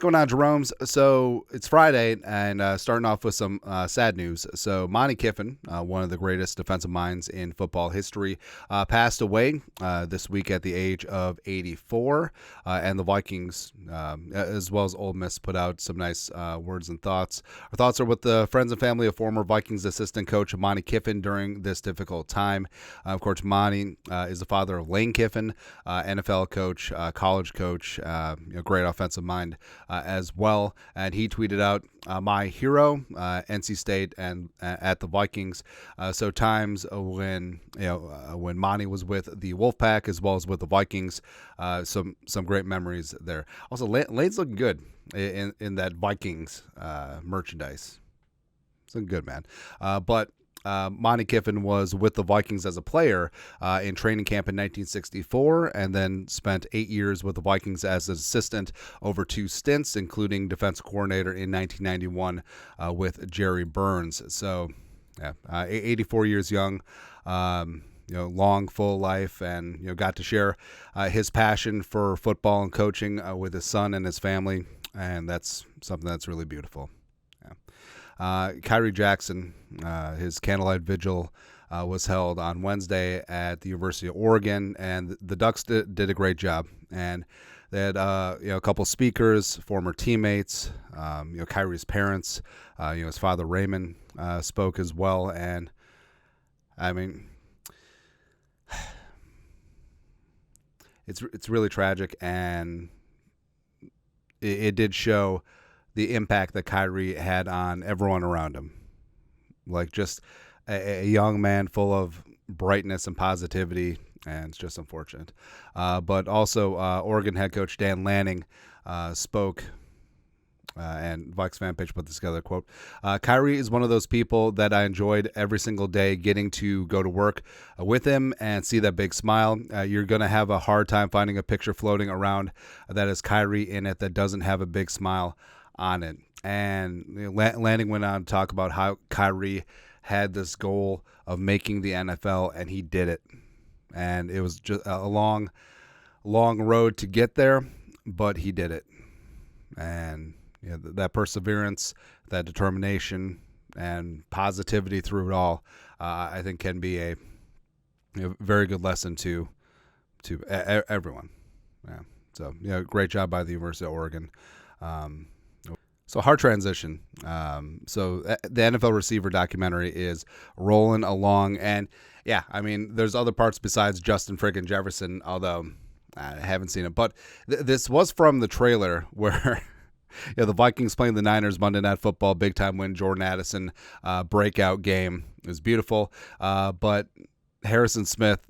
What's going on, Jerome's? So it's Friday, and starting off with some sad news. So Monty Kiffin, one of the greatest defensive minds in football history, passed away this week at the age of 84. And the Vikings, as well as Ole Miss, put out some nice words and thoughts. Our thoughts are with the friends and family of former Vikings assistant coach Monty Kiffin during this difficult time. Of course, Monty is the father of Lane Kiffin, NFL coach, college coach, great offensive mind as well. And he tweeted out, my hero, NC State and at the Vikings. So times when when Monty was with the Wolfpack as well as with the Vikings, some great memories there. Also, Lane's looking good in that Vikings merchandise. It's looking good, man. But Monty Kiffin was with the Vikings as a player in training camp in 1964, and then spent 8 years with the Vikings as an assistant over 2 stints, including defense coordinator in 1991 with Jerry Burns. So, 84 years young, long, full life, and got to share his passion for football and coaching with his son and his family, and that's something that's really beautiful. Kyrie Jackson, his candlelight vigil was held on Wednesday at the University of Oregon, and the Ducks did a great job. And they had a couple speakers, former teammates, Kyrie's parents, his father Raymond spoke as well. And I mean, it's really tragic, and it did show the impact that Kyrie had on everyone around him. Like, just a young man full of brightness and positivity, and it's just unfortunate. But also, Oregon head coach Dan Lanning spoke, and Vikes fan page put this together, quote, Kyrie is one of those people that I enjoyed every single day getting to go to work with him and see that big smile. You're going to have a hard time finding a picture floating around that has Kyrie in it that doesn't have a big smile on it. And Lanning went on to talk about how Kyrie had this goal of making the NFL, and he did it. And it was just a long road to get there, but he did it. And that perseverance, that determination, and positivity through it all, I think can be a very good lesson to everyone. Yeah. So, great job by the University of Oregon. So, hard transition. So the NFL receiver documentary is rolling along, and there's other parts besides Justin friggin' Jefferson, although I haven't seen it. But this was from the trailer where the Vikings playing the Niners Monday Night Football, big time win, Jordan Addison breakout game. It was beautiful, but Harrison Smith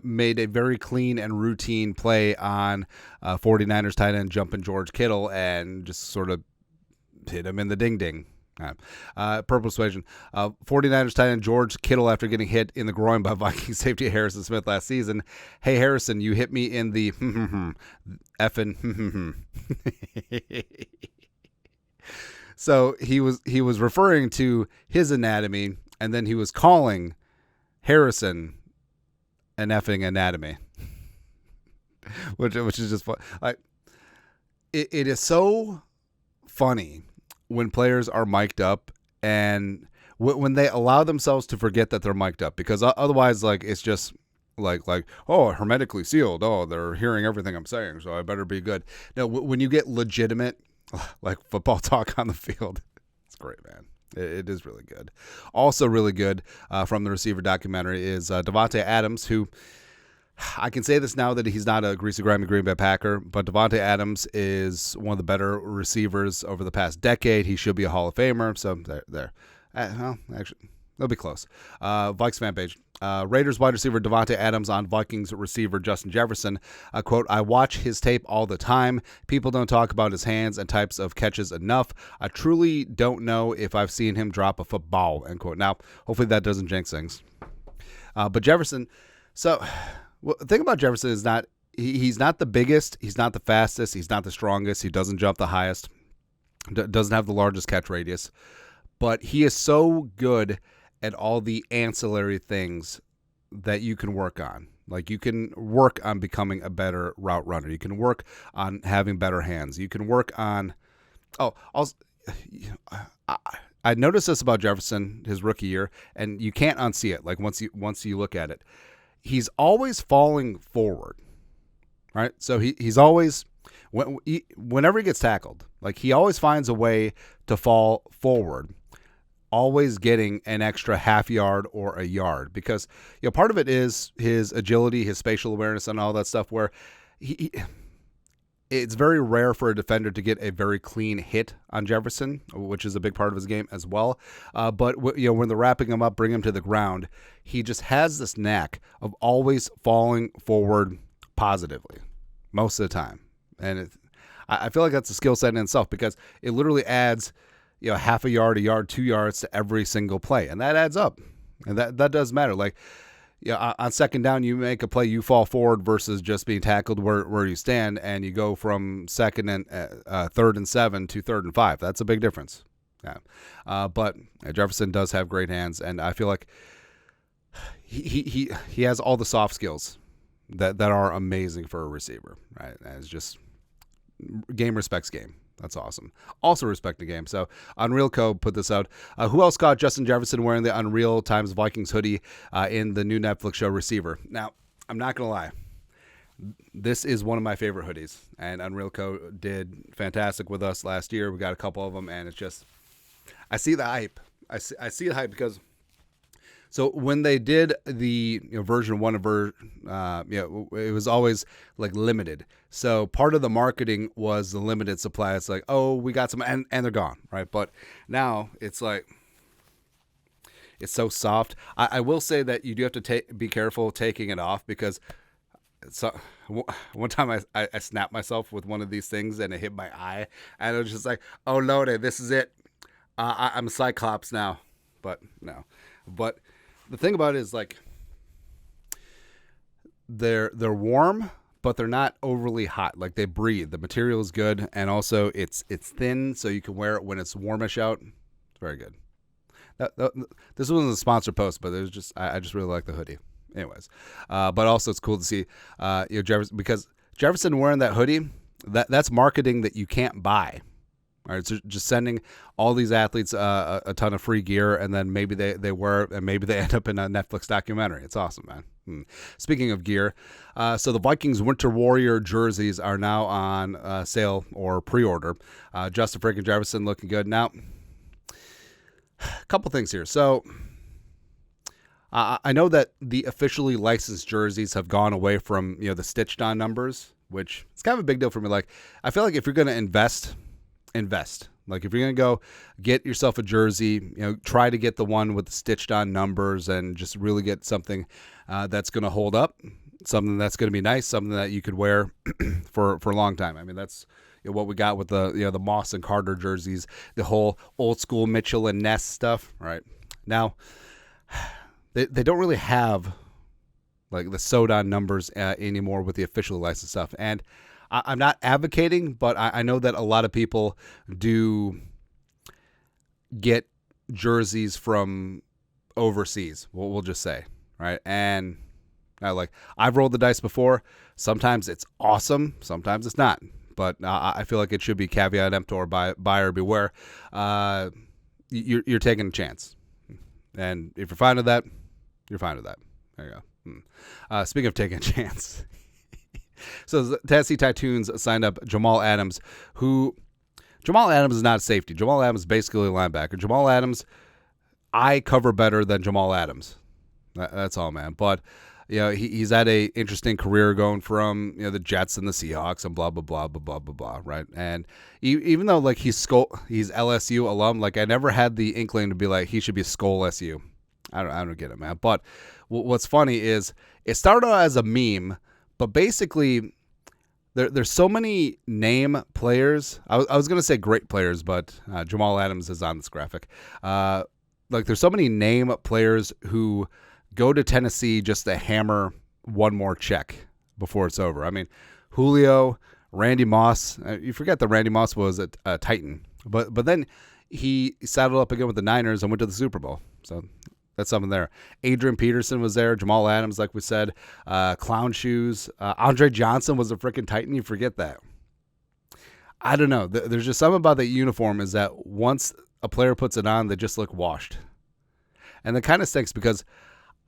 made a very clean and routine play on 49ers tight end jumping George Kittle and just sort of hit him in the ding-ding. Purple persuasion. 49ers tight end George Kittle, after getting hit in the groin by Viking safety Harrison Smith last season. Hey, Harrison, you hit me in the effing. So he was referring to his anatomy, and then he was calling Harrison an effing anatomy, which is just fun. It is so funny when players are mic'd up, and when they allow themselves to forget that they're mic'd up, because otherwise, it's just like hermetically sealed. Oh, they're hearing everything I'm saying, so I better be good. No, when you get legitimate, football talk on the field, it's great, man. It is really good. Also really good from the receiver documentary is Davante Adams, who, I can say this now that he's not a greasy, grimy Green Bay Packer, but Davante Adams is one of the better receivers over the past decade. He should be a Hall of Famer, so there. Well, actually, they'll be close. Vikes fan page. Raiders wide receiver Davante Adams on Vikings receiver Justin Jefferson. Quote, I watch his tape all the time. People don't talk about his hands and types of catches enough. I truly don't know if I've seen him drop a football, end quote. Now, hopefully that doesn't jinx things. But Jefferson, so... Well, the thing about Jefferson is he's not the biggest, he's not the fastest, he's not the strongest, he doesn't jump the highest, doesn't have the largest catch radius, but he is so good at all the ancillary things that you can work on. Like, you can work on becoming a better route runner. You can work on having better hands. You can work on. Oh, also, I noticed this about Jefferson his rookie year, and you can't unsee it. Like, once you look at it, he's always falling forward, right? So he's always whenever he gets tackled, like, he always finds a way to fall forward, always getting an extra half yard or a yard, because part of it is his agility, his spatial awareness, and all that stuff, where it's very rare for a defender to get a very clean hit on Jefferson, which is a big part of his game as well. But when they're wrapping him up, bring him to the ground, he just has this knack of always falling forward positively most of the time. And I feel like that's a skill set in itself, because it literally adds half a yard, 2 yards to every single play, and that adds up, and that does matter. Like, on second down, you make a play, you fall forward versus just being tackled where you stand, and you go from second and 3rd and 7 to 3rd and 5. That's a big difference. Yeah, but Jefferson does have great hands, and I feel like he has all the soft skills that are amazing for a receiver. Right, and it's just game respects game. That's awesome. Also respect the game. So Unreal Co. put this out. Who else got Justin Jefferson wearing the Unreal Times Vikings hoodie in the new Netflix show Receiver? Now, I'm not going to lie. This is one of my favorite hoodies, and Unreal Co. did fantastic with us last year. We got a couple of them, and it's just, I see the hype. I see the hype because, so when they did the version 1 of it was always like limited. So part of the marketing was the limited supply. It's like, oh, we got some, and they're gone, right? But now it's like, it's so soft. I will say that you do have to be careful taking it off, because one time I snapped myself with one of these things and it hit my eye, and it was just like, oh, Lord, this is it. I'm a Cyclops now. But no. But the thing about it is, like, they're warm, but they're not overly hot. Like, they breathe. The material is good, and also it's thin, so you can wear it when it's warmish out. It's very good. This wasn't a sponsored post, but there's just I just really like the hoodie. Anyways, but also it's cool to see Jefferson, because Jefferson wearing that hoodie, that's marketing that you can't buy. All right, so just sending all these athletes a ton of free gear, and then maybe they wear it, and maybe they end up in a Netflix documentary. It's awesome, man. Speaking of gear, so the Vikings Winter Warrior jerseys are now on sale or pre-order. Justin freaking Jefferson looking good. Now, a couple things here. So I know that the officially licensed jerseys have gone away from the stitched on numbers, which is kind of a big deal for me. Like, I feel like if you're going to invest. Like, if you're going to go get yourself a jersey, try to get the one with the stitched on numbers, and just really get something that's going to hold up, something that's going to be nice, something that you could wear for a long time. I mean, that's what we got with the Moss and Carter jerseys, the whole old school Mitchell and Ness stuff. Right now, they don't really have like the sewed on numbers anymore with the officially licensed stuff. And I'm not advocating, but I know that a lot of people do get jerseys from overseas. We'll just say, right? And I've rolled the dice before. Sometimes it's awesome. Sometimes it's not. But I feel like it should be caveat emptor, buyer beware. You're taking a chance. And if you're fine with that, you're fine with that. There you go. Speaking of taking a chance. So the Tennessee Titans signed up Jamal Adams, Jamal Adams is not a safety. Jamal Adams is basically a linebacker. Jamal Adams, I cover better than Jamal Adams. That's all, man. But he's had a interesting career going from the Jets and the Seahawks and blah blah blah blah blah blah blah, right? And even though like he's LSU alum, like I never had the inkling to be like he should be Skull SU. I don't get it, man. But what's funny is it started out as a meme. But basically, there's so many name players. I was going to say great players, but Jamal Adams is on this graphic. There's so many name players who go to Tennessee just to hammer one more check before it's over. I mean, Julio, Randy Moss. You forget that Randy Moss was a Titan. But then he saddled up again with the Niners and went to the Super Bowl. So That's something there. Adrian Peterson was there. Jamal Adams, like we said. Clown Shoes. Andre Johnson was a freaking Titan. You forget that. I don't know. There's just something about that uniform is that once a player puts it on, they just look washed. And that kind of stinks because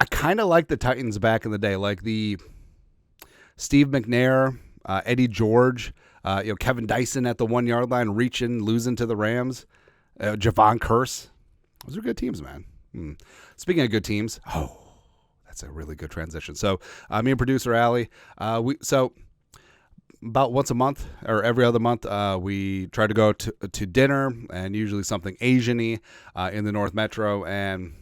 I kind of like the Titans back in the day. Like the Steve McNair, Eddie George, Kevin Dyson at the 1 yard line, reaching, losing to the Rams. Javon Curse. Those are good teams, man. Speaking of good teams, that's a really good transition. So me and Producer Allie, so about once a month or every other month, we try to go to dinner, and usually something Asian-y in the North Metro, and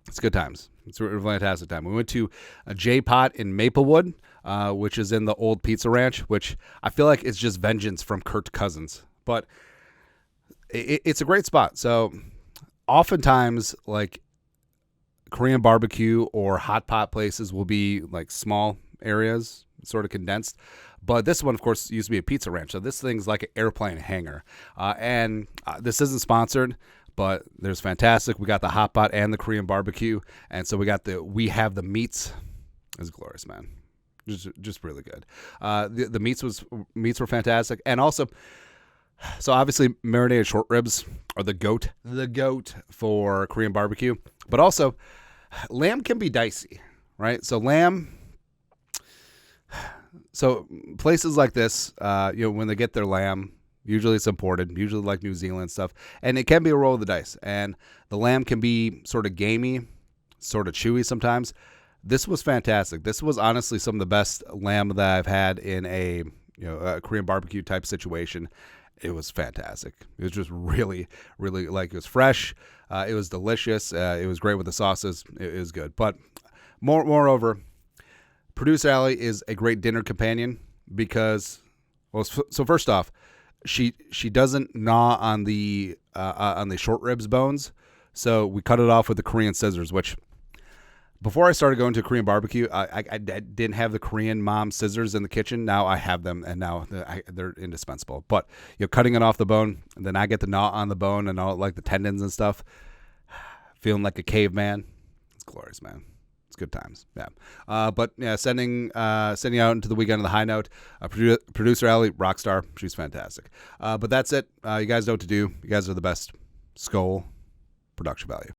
it's good times. It's a fantastic time. We went to a J-Pot in Maplewood, which is in the old Pizza Ranch, which I feel like is just vengeance from Kirk Cousins. But it's a great spot. So oftentimes, like, Korean barbecue or hot pot places will be like small areas, sort of condensed. But this one, of course, used to be a pizza ranch. So this thing's like an airplane hangar. And this isn't sponsored, but there's fantastic. We got the hot pot and the Korean barbecue. And so we have the meats. It's glorious, man. Just really good. The meats were fantastic. And also, so obviously marinated short ribs are the goat for Korean barbecue. But also, lamb can be dicey, right? So so places like this, when they get their lamb, usually it's imported, usually like New Zealand stuff, and it can be a roll of the dice. And the lamb can be sort of gamey, sort of chewy sometimes. This was fantastic. This was honestly some of the best lamb that I've had in a Korean barbecue type situation. It was fantastic. It was just really, really, it was fresh. It was delicious. It was great with the sauces. It was good. But moreover, Producer Allie is a great dinner companion because, so first off, she doesn't gnaw on the short ribs bones. So we cut it off with the Korean scissors, which before I started going to Korean barbecue, I didn't have the Korean mom scissors in the kitchen. Now I have them, and now they're indispensable. But cutting it off the bone, and then I get to gnaw on the bone and all like the tendons and stuff, feeling like a caveman. It's glorious, man. It's good times. Yeah. But yeah, sending out into the weekend on the high note. Producer Allie, rock star. She's fantastic. But that's it. You guys know what to do. You guys are the best. Skull, production value.